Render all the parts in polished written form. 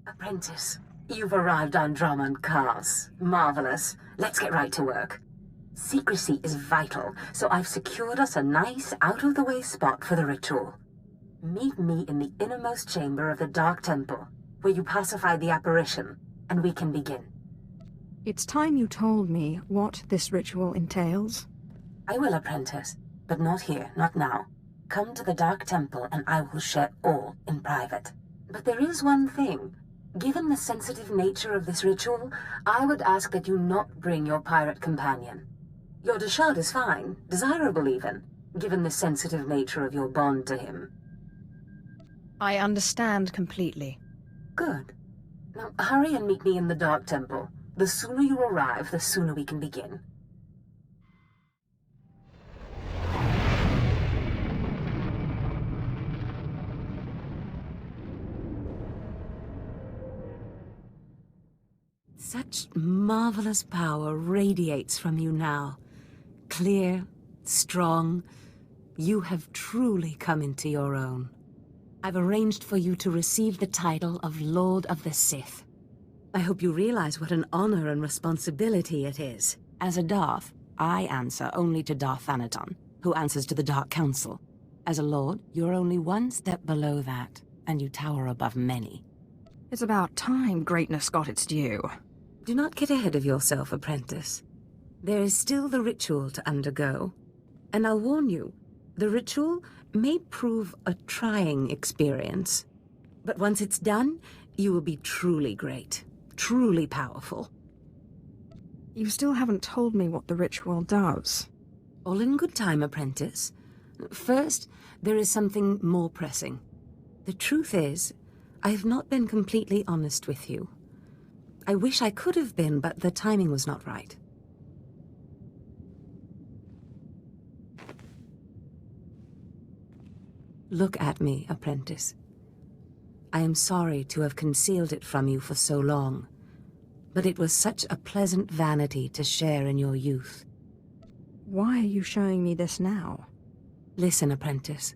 Apprentice, you've arrived on Drummond Cars. Marvelous. Let's get right to work. Secrecy is vital, so I've secured us a nice, out-of-the-way spot for the ritual. Meet me in the innermost chamber of the Dark Temple, where you pacify the apparition, and we can begin. It's time you told me what this ritual entails. I will, Apprentice, but not here, not now. Come to the Dark Temple, and I will share all in private. But there is one thing. Given the sensitive nature of this ritual, I would ask that you not bring your pirate companion. Your Deshard is fine, desirable even, given the sensitive nature of your bond to him. I understand completely. Good. Now hurry and meet me in the Dark Temple. The sooner you arrive, the sooner we can begin. Such marvelous power radiates from you now. Clear, strong, you have truly come into your own. I've arranged for you to receive the title of Lord of the Sith. I hope you realize what an honor and responsibility it is. As a Darth, I answer only to Darth Thanaton, who answers to the Dark Council. As a Lord, you're only one step below that, and you tower above many. It's about time greatness got its due. Do not get ahead of yourself, Apprentice. There is still the ritual to undergo. And I'll warn you, the ritual may prove a trying experience. But once it's done, you will be truly great, truly powerful. You still haven't told me what the ritual does. All in good time, Apprentice. First, there is something more pressing. The truth is, I have not been completely honest with you. I wish I could have been, but the timing was not right. Look at me, Apprentice. I am sorry to have concealed it from you for so long, but it was such a pleasant vanity to share in your youth. Why are you showing me this now? Listen, Apprentice.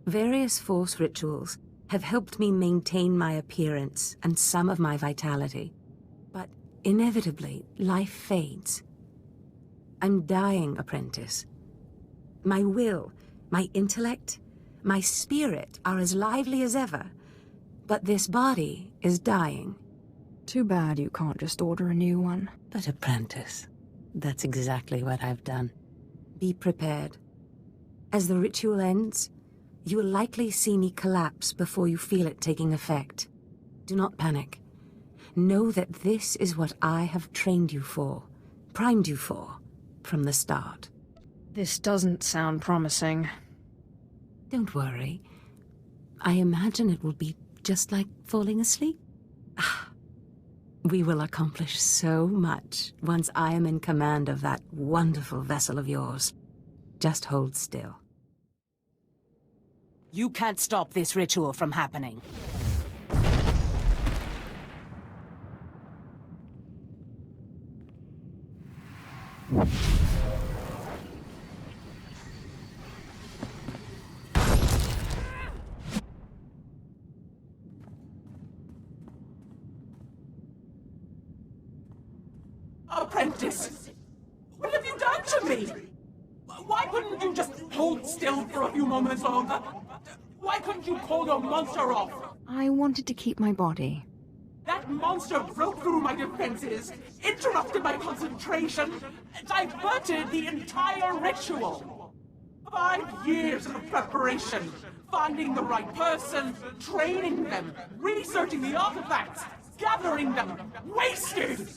Various Force rituals have helped me maintain my appearance and some of my vitality. But inevitably, life fades. I'm dying, Apprentice. My will, my intellect, my spirit are as lively as ever, but this body is dying. Too bad you can't just order a new one. But Apprentice, that's exactly what I've done. Be prepared. As the ritual ends, you will likely see me collapse before you feel it taking effect. Do not panic. Know that this is what I have trained you for, primed you for, from the start. This doesn't sound promising. Don't worry. I imagine it will be just like falling asleep. We will accomplish so much once I am in command of that wonderful vessel of yours. Just hold still. You can't stop this ritual from happening. Apprentice! What have you done to me? Why couldn't you just hold still for a few moments longer? Why couldn't you call your monster off? I wanted to keep my body. That monster broke through my defenses, interrupted my concentration, diverted the entire ritual. 5 years of preparation, finding the right person, training them, researching the artifacts, gathering them, wasted!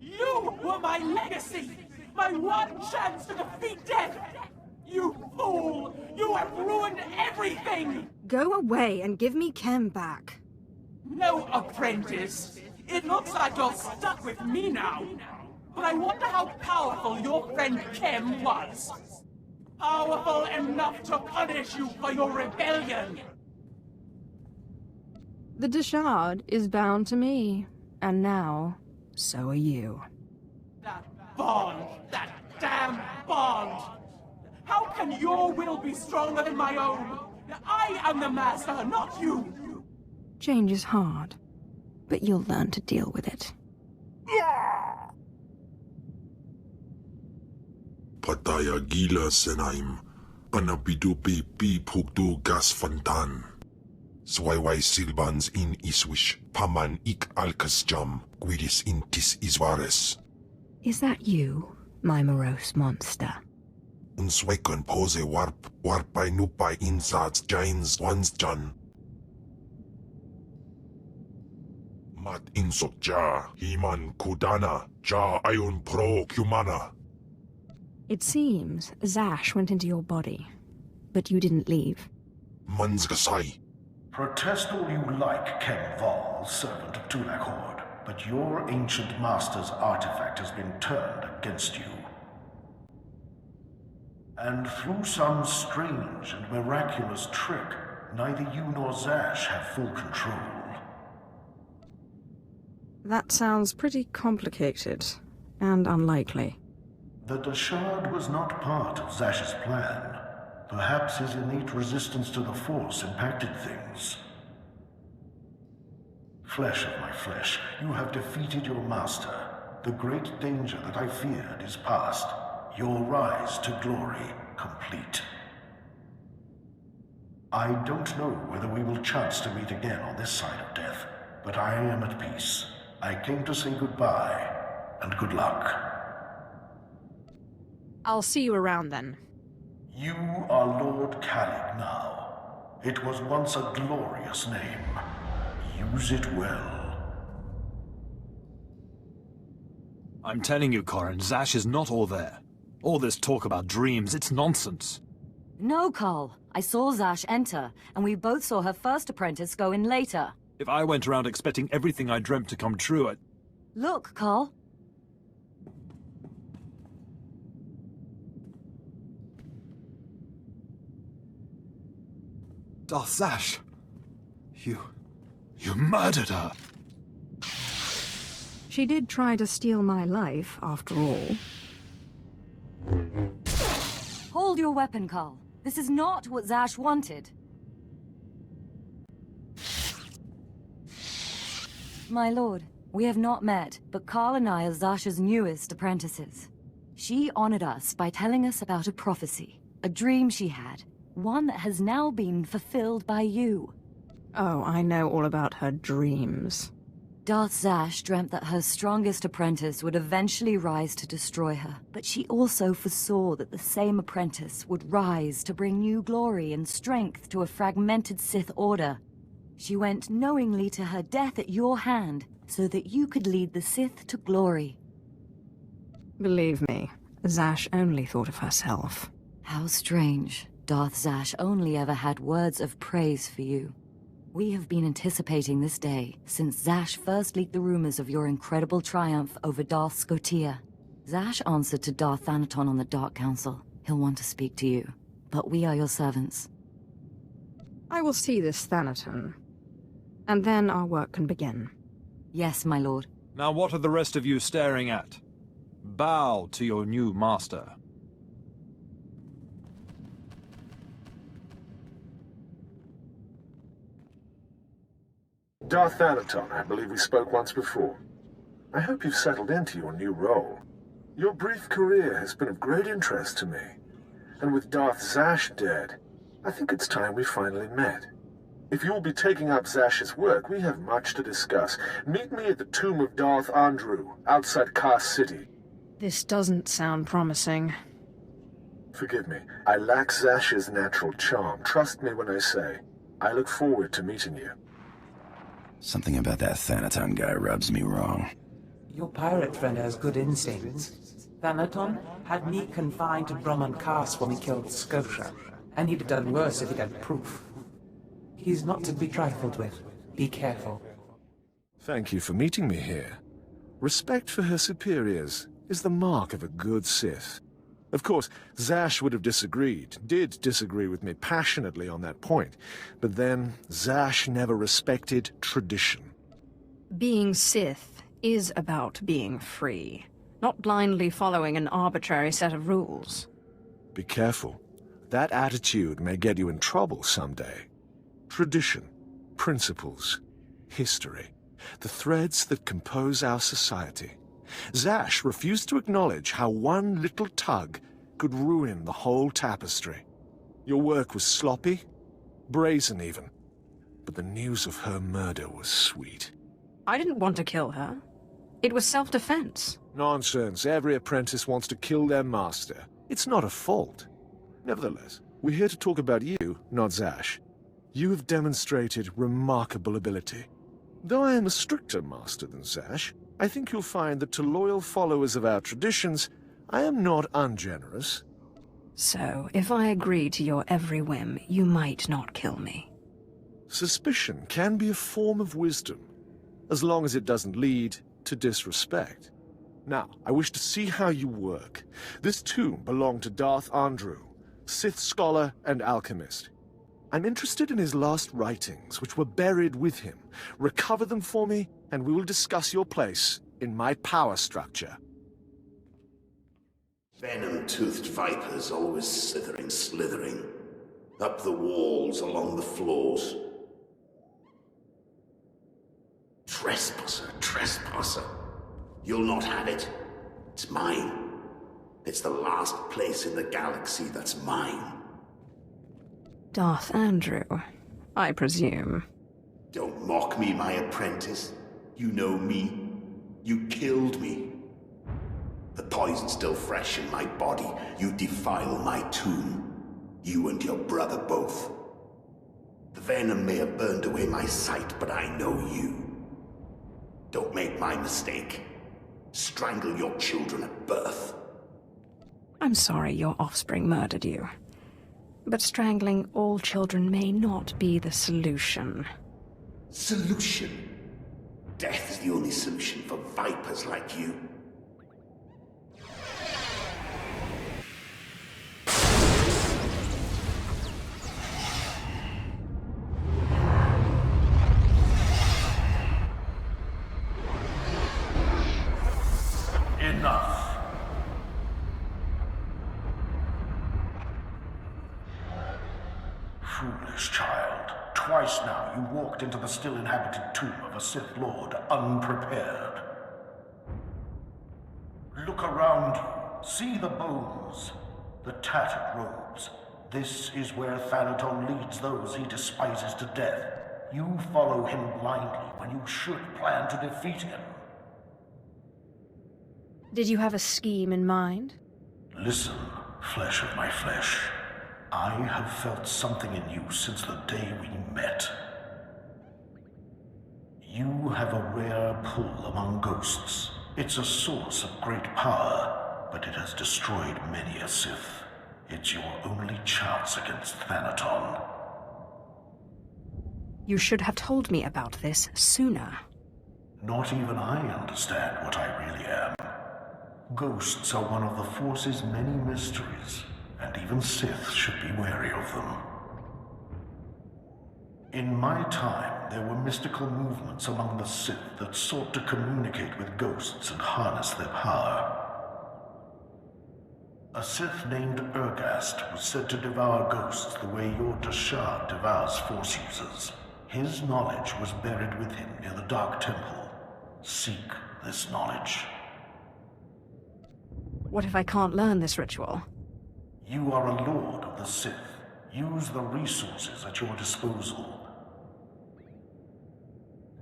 You were my legacy! My one chance to defeat death! You fool! You have ruined everything! Go away and give me Kem back. No, Apprentice. It looks like you're stuck with me now. But I wonder how powerful your friend Kem was. Powerful enough to punish you for your rebellion. The Deshard is bound to me, and now, so are you. That bond! That damn bond! How can your will be stronger than my own? I am the master, not you! Change is hard, but you'll learn to deal with it. Pataya gila senaim, panabidu pi pugdu gas fantan. Swaiwai silbans in iswish, paman ik alkas jam, guidis intis iswares. Is that you, my morose monster? Unswekon pose warpai nupai insats jains ones jan. Mat insok ja, himan kudana, ja ayun pro kumana. It seems Zash went into your body, but you didn't leave. Mansgasai. Protest all you like, Ken Val, servant of Tulak Horde, but your ancient master's artifact has been turned against you. And through some strange and miraculous trick, neither you nor Zash have full control. That sounds pretty complicated, and unlikely. The Dashard was not part of Zash's plan. Perhaps his innate resistance to the Force impacted things. Flesh of my flesh, you have defeated your master. The great danger that I feared is past. Your rise to glory complete. I don't know whether we will chance to meet again on this side of death, but I am at peace. I came to say goodbye, and good luck. I'll see you around then. You are Lord Calig now. It was once a glorious name. Use it well. I'm telling you, Corrin, Zash is not all there. All this talk about dreams, it's nonsense. No, Carl. I saw Zash enter, and we both saw her first apprentice go in later. If I went around expecting everything I dreamt to come true, Look, Carl. Darth Zash, you murdered her. She did try to steal my life, after all. Hold your weapon, Carl. This is not what Zash wanted. My lord, we have not met, but Carl and I are Zash's newest apprentices. She honored us by telling us about a prophecy, a dream she had, one that has now been fulfilled by you. Oh, I know all about her dreams. Darth Zash dreamt that her strongest apprentice would eventually rise to destroy her, but she also foresaw that the same apprentice would rise to bring new glory and strength to a fragmented Sith order. She went knowingly to her death at your hand, so that you could lead the Sith to glory. Believe me, Zash only thought of herself. How strange. Darth Zash only ever had words of praise for you. We have been anticipating this day since Zash first leaked the rumors of your incredible triumph over Darth SWTOR. Zash answered to Darth Thanaton on the Dark Council. He'll want to speak to you, but we are your servants. I will see this Thanaton, and then our work can begin. Yes, my lord. Now what are the rest of you staring at? Bow to your new master. Darth Thanaton, I believe we spoke once before. I hope you've settled into your new role. Your brief career has been of great interest to me, and with Darth Zash dead, I think it's time we finally met. If you'll be taking up Zash's work, we have much to discuss. Meet me at the tomb of Darth Andrew, outside Kar City. This doesn't sound promising. Forgive me, I lack Zash's natural charm. Trust me when I say, I look forward to meeting you. Something about that Thanaton guy rubs me wrong. Your pirate friend has good instincts. Thanaton had me confined to Brahman Cast when we killed Scotia, and he'd have done worse if he'd had proof. He's not to be trifled with. Be careful. Thank you for meeting me here. Respect for her superiors is the mark of a good Sith. Of course, Zash would have did disagree with me passionately on that point, but then Zash never respected tradition. Being Sith is about being free, not blindly following an arbitrary set of rules. Be careful. That attitude may get you in trouble someday. Tradition, principles, history. the threads that compose our society. Zash refused to acknowledge how one little tug could ruin the whole tapestry. Your work was sloppy, brazen even, but the news of her murder was sweet. I didn't want to kill her. It was self-defense. Nonsense. Every apprentice wants to kill their master. It's not a fault. Nevertheless, we're here to talk about you, not Zash. You have demonstrated remarkable ability. Though I am a stricter master than Zash, I think you'll find that to loyal followers of our traditions, I am not ungenerous. So, if I agree to your every whim, you might not kill me. Suspicion can be a form of wisdom, as long as it doesn't lead to disrespect. Now, I wish to see how you work. This tomb belonged to Darth Andrew, Sith scholar and alchemist. I'm interested in his last writings, which were buried with him. Recover them for me, and we will discuss your place in my power structure. Venom-toothed vipers always slithering, up the walls, along the floors. Trespasser. You'll not have it. It's mine. It's the last place in the galaxy that's mine. Darth Andrew, I presume. Don't mock me, my apprentice. You know me. You killed me. The poison's still fresh in my body. You defile my tomb. You and your brother both. The venom may have burned away my sight, but I know you. Don't make my mistake. Strangle your children at birth. I'm sorry your offspring murdered you. But strangling all children may not be the solution. Solution? Death is the only solution for vipers like you. Enough. Foolish child. Twice now you walked into the still inhabited tomb of a Sith Lord unprepared. Look around you. See the bones, the tattered robes. This is where Thanaton leads those he despises to death. You follow him blindly when you should plan to defeat him. Did you have a scheme in mind? Listen, flesh of my flesh. I have felt something in you since the day we met. You have a rare pull among ghosts. It's a source of great power, but it has destroyed many a Sith. It's your only chance against Thanaton. You should have told me about this sooner. Not even I understand what I really am. Ghosts are one of the Force's many mysteries, and even Sith should be wary of them. In my time, there were mystical movements among the Sith that sought to communicate with ghosts and harness their power. A Sith named Urgast was said to devour ghosts the way your Dashar devours Force users. His knowledge was buried with him near the Dark Temple. Seek this knowledge. What if I can't learn this ritual? You are a lord of the Sith. Use the resources at your disposal.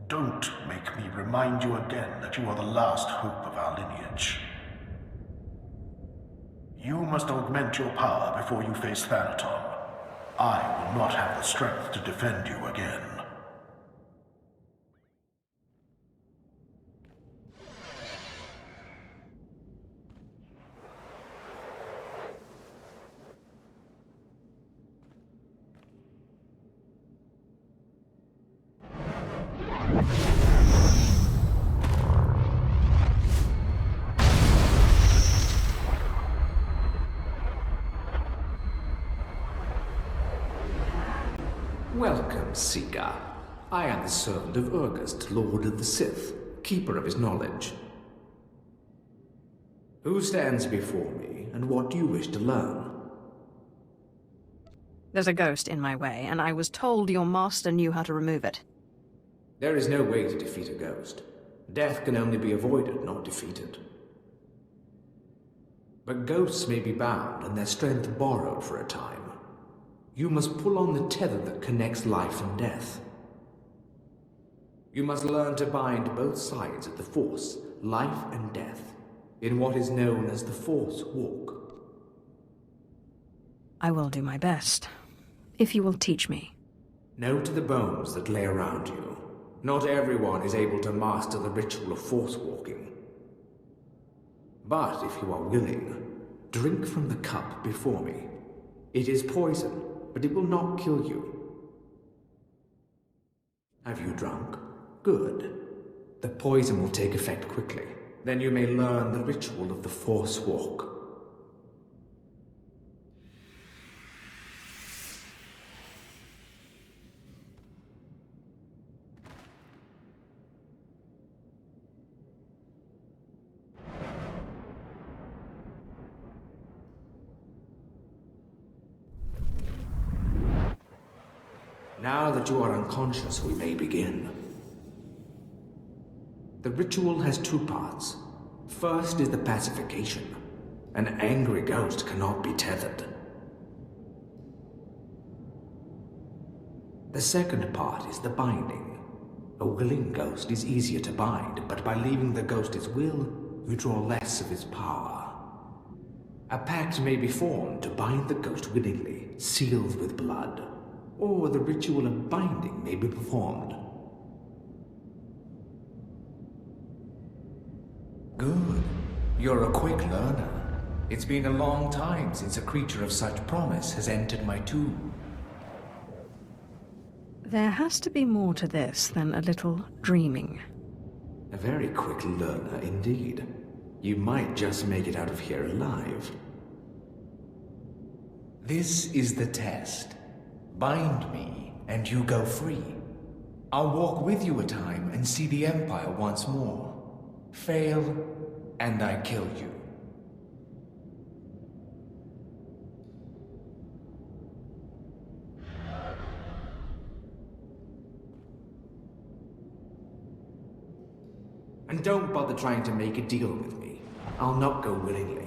Don't make me remind you again that you are the last hope of our lineage. You must augment your power before you face Thanaton. I will not have the strength to defend you again. Welcome, Seeker. I am the servant of Urgast, Lord of the Sith, keeper of his knowledge. Who stands before me, and what do you wish to learn? There's a ghost in my way, and I was told your master knew how to remove it. There is no way to defeat a ghost. Death can only be avoided, not defeated. But ghosts may be bound and their strength borrowed for a time. You must pull on the tether that connects life and death. You must learn to bind both sides of the Force, life and death, in what is known as the Force Walk. I will do my best, if you will teach me. Know to the bones that lay around you. Not everyone is able to master the ritual of Force Walking. But if you are willing, drink from the cup before me. It is poison, but it will not kill you. Have you drunk? Good. The poison will take effect quickly. Then you may learn the ritual of the Force Walk. Now that you are unconscious, we may begin. The ritual has two parts. First is the pacification. An angry ghost cannot be tethered. The second part is the binding. A willing ghost is easier to bind, but by leaving the ghost its will, you draw less of its power. A pact may be formed to bind the ghost willingly, sealed with blood. Or the ritual of binding may be performed. Good. You're a quick learner. It's been a long time since a creature of such promise has entered my tomb. There has to be more to this than a little dreaming. A very quick learner indeed. You might just make it out of here alive. This is the test. Bind me, and you go free. I'll walk with you a time and see the Empire once more. Fail, and I kill you. And don't bother trying to make a deal with me. I'll not go willingly.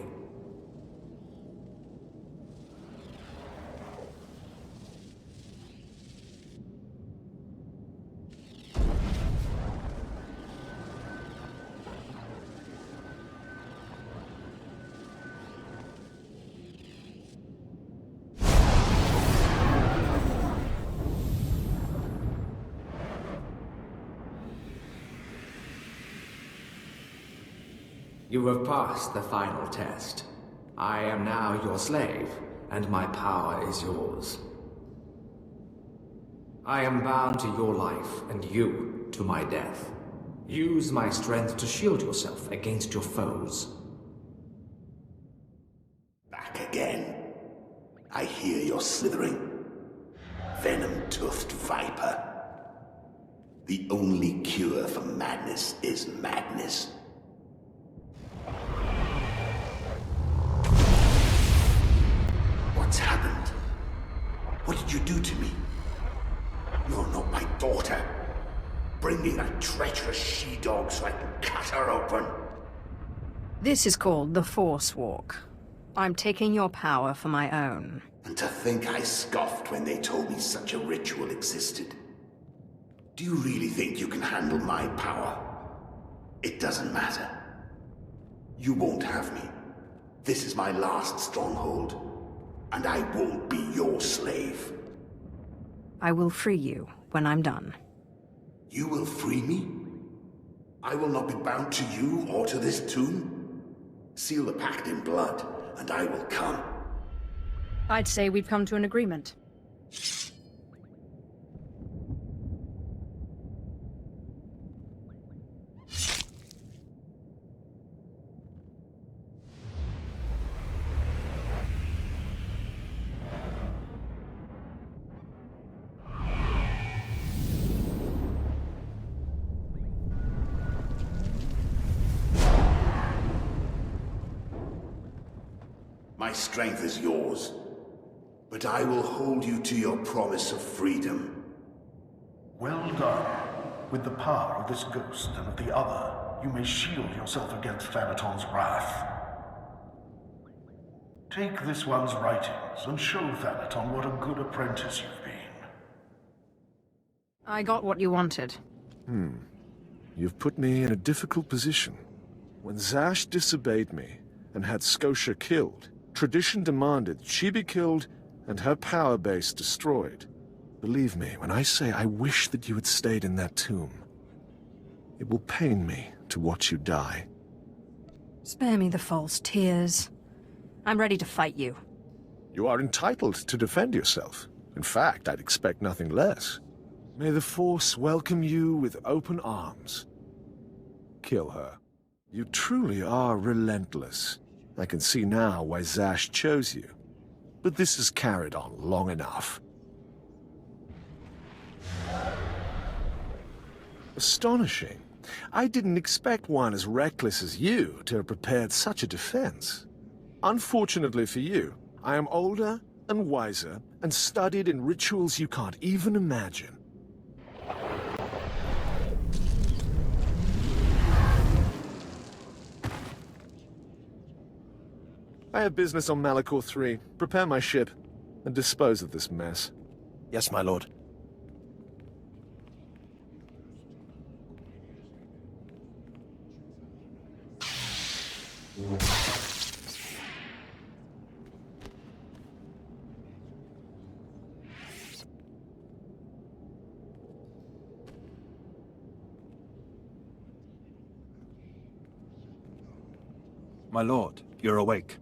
You have passed the final test. I am now your slave, and my power is yours. I am bound to your life, and you to my death. Use my strength to shield yourself against your foes. Back again. I hear you're slithering. Venom-toothed viper. The only cure for madness is madness. What's happened? What did you do to me? You're not my daughter. Bring me that treacherous she-dog so I can cut her open. This is called the Force Walk. I'm taking your power for my own. And to think I scoffed when they told me such a ritual existed. Do you really think you can handle my power? It doesn't matter. You won't have me. This is my last stronghold. And I won't be your slave. I will free you when I'm done. You will free me? I will not be bound to you or to this tomb. Seal the pact in blood, and I will come. I'd say we've come to an agreement. My strength is yours, but I will hold you to your promise of freedom. Well done. With the power of this ghost and of the other, you may shield yourself against Thanaton's wrath. Take this one's writings and show Thanaton what a good apprentice you've been. I got what you wanted. You've put me in a difficult position. When Zash disobeyed me and had Scotia killed, tradition demanded she be killed and her power base destroyed. Believe me when I say I wish that you had stayed in that tomb. It will pain me to watch you die. Spare me the false tears. I'm ready to fight you. You are entitled to defend yourself. In fact, I'd expect nothing less. May the Force welcome you with open arms. Kill her. You truly are relentless. I can see now why Zash chose you. But this has carried on long enough. Astonishing. I didn't expect one as reckless as you to have prepared such a defense. Unfortunately for you, I am older and wiser and studied in rituals you can't even imagine. I have business on Malachor 3. Prepare my ship and dispose of this mess. Yes, my lord. My lord, you're awake.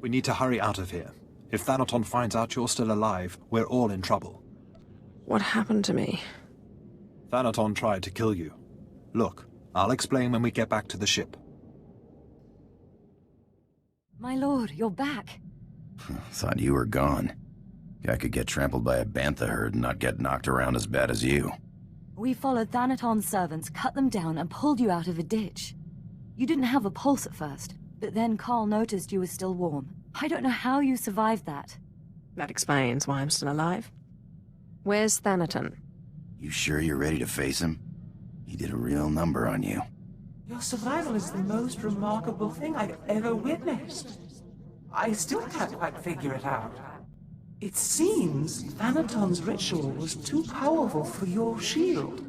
We need to hurry out of here. If Thanaton finds out you're still alive, we're all in trouble. What happened to me? Thanaton tried to kill you. Look, I'll explain when we get back to the ship. My lord, you're back. Thought you were gone. Guy could get trampled by a bantha herd and not get knocked around as bad as you. We followed Thanaton's servants, cut them down, and pulled you out of a ditch. You didn't have a pulse at first, but then Carl noticed you were still warm. I don't know how you survived that. That explains why I'm still alive. Where's Thanaton? You sure you're ready to face him? He did a real number on you. Your survival is the most remarkable thing I've ever witnessed. I still can't quite figure it out. It seems Thanaton's ritual was too powerful for your shield.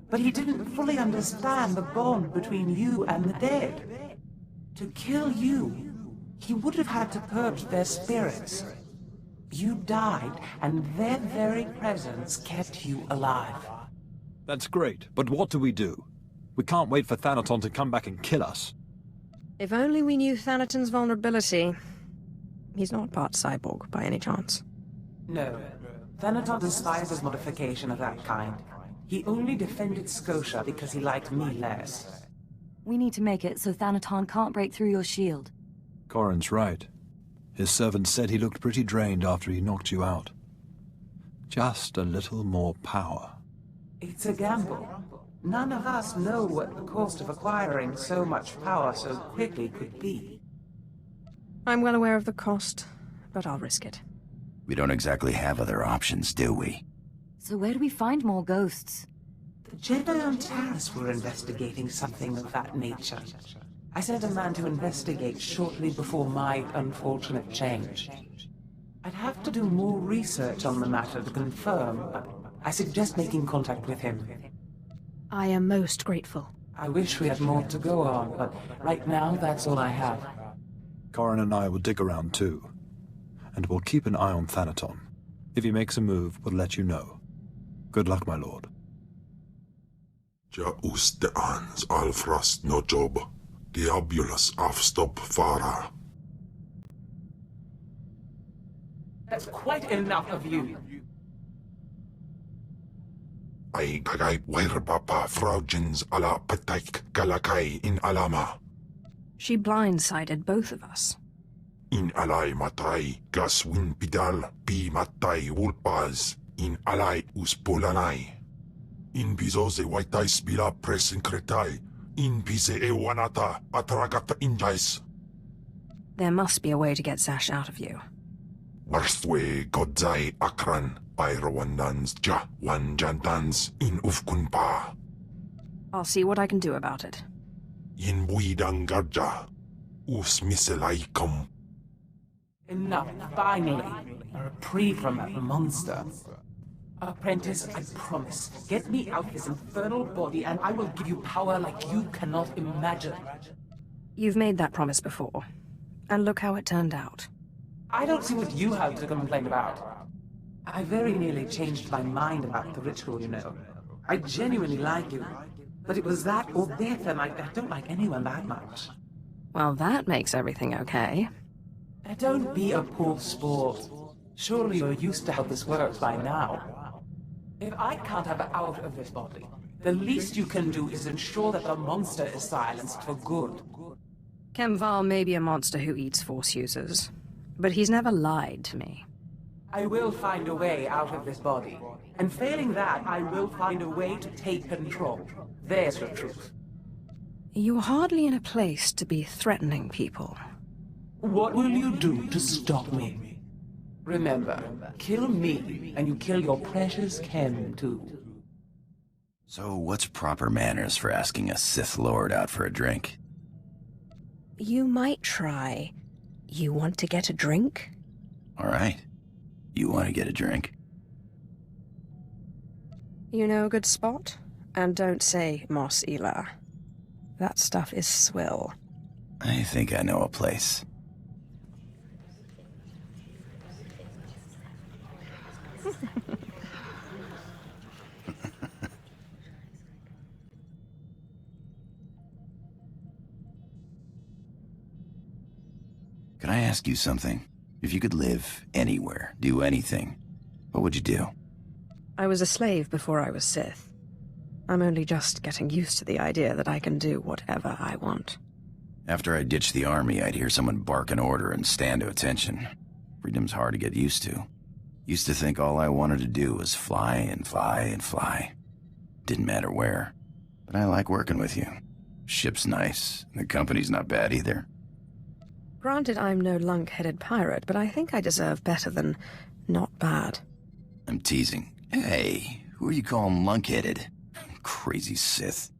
But he didn't fully understand the bond between you and the dead. To kill you, he would have had to purge their spirits. You died, and their very presence kept you alive. That's great, but what do? We can't wait for Thanaton to come back and kill us. If only we knew Thanaton's vulnerability. He's not part cyborg, by any chance. No. Thanaton despises modification of that kind. He only defended Scotia because he liked me less. We need to make it so Thanaton can't break through your shield. Corin's right. His servant said he looked pretty drained after he knocked you out. Just a little more power. It's a gamble. None of us know what the cost of acquiring so much power so quickly could be. I'm well aware of the cost, but I'll risk it. We don't exactly have other options, do we? So where do we find more ghosts? The Jedi on Taris were investigating something of that nature. I sent a man to investigate shortly before my unfortunate change. I'd have to do more research on the matter to confirm, but I suggest making contact with him. I am most grateful. I wish we had more to go on, but right now that's all I have. Corin and I will dig around too. And we'll keep an eye on Thanaton. If he makes a move, we'll let you know. Good luck, my lord. Ja usteans alfrast no job. Diabulus afstop fara. That's quite enough of you. Ay kagay wairbapa fraujins ala pataik galakay in alama. She blindsided both of us. In alay matay gaswin pidal pi matay wulpaz in alay uspolanay. In bizoze waitais bila presinkretay. In bize ewanata atragata injais. There must be a way to get Zash out of you. Warstwe godzai akran. Pyrawandans ja wanjantans in ufkunpa. I'll see what I can do about it. In Buidangaja, us miselaikum. Enough, finally. A reprieve from that monster. Apprentice, I promise. Get me out of this infernal body and I will give you power like you cannot imagine. You've made that promise before. And look how it turned out. I don't see what you have to complain about. I very nearly changed my mind about the ritual, you know. I genuinely like you. But it was that or death, and I don't like anyone that much. Well, that makes everything okay. Don't be a poor sport. Surely you're used to how this works by now. If I can't have her out of this body, the least you can do is ensure that the monster is silenced for good. Kemval may be a monster who eats Force users, but he's never lied to me. I will find a way out of this body. And failing that, I will find a way to take control. There's the truth. You're hardly in a place to be threatening people. What will you do to stop me? Remember, kill me, and you kill your precious Ken, too. So what's proper manners for asking a Sith Lord out for a drink? You might try. You want to get a drink? All right. You want to get a drink? You know a good spot? And don't say Mos Ela. That stuff is swill. I think I know a place. Can I ask you something? If you could live anywhere, do anything, what would you do? I was a slave before I was Sith. I'm only just getting used to the idea that I can do whatever I want. After I ditched the army, I'd hear someone bark an order and stand to attention. Freedom's hard to get used to. Used to think all I wanted to do was fly and fly and fly. Didn't matter where. But I like working with you. Ship's nice, and the company's not bad either. Granted, I'm no lunk-headed pirate, but I think I deserve better than not bad. I'm teasing. Hey, who are you calling lunk-headed? Crazy Sith.